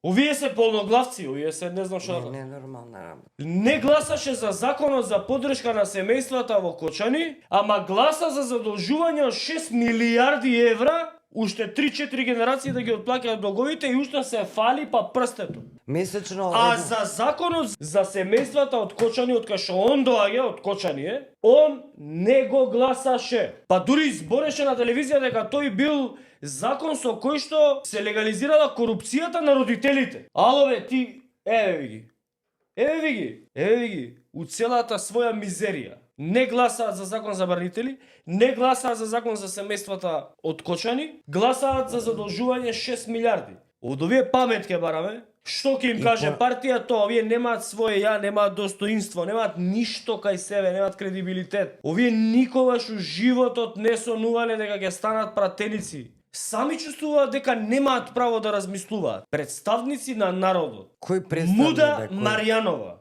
Овие се полноглавци, овие се не знам што. Не нормална работа. Не гласаше за законот за поддршка на семејствата во Кочани, ама гласа за задолжување од 6 милиарди евра, уште 3-4 генерации да ги отплаќаат долговите и уште се фали па прстето. Месечно А за законот за семејствата од Кочани, од кај што он доаѓа, од Кочани он не го гласаше. Па дури избореше на телевизија дека тој бил закон со кој што се легализирала корупцијата на родителите. Ало бе, ти, еве ви ги. Еве ви ги. У целата своја мизерија. Не гласаат за закон за барнители, не гласаат за закон за семејствата од Кочани, гласаат за задолжување 6 милиарди. Од овие памет ке бараме, што ќе им каже партијата, овие немаат своје ја, немаат достоинство, немаат ништо кај себе, немаат кредибилитет. Овие никогаш у животот не сонувале дека ќе станат пратеници. Сами чувствуваат дека немаат право да размислуваат. Представници на народот. Кој представник? Муда Маријанова.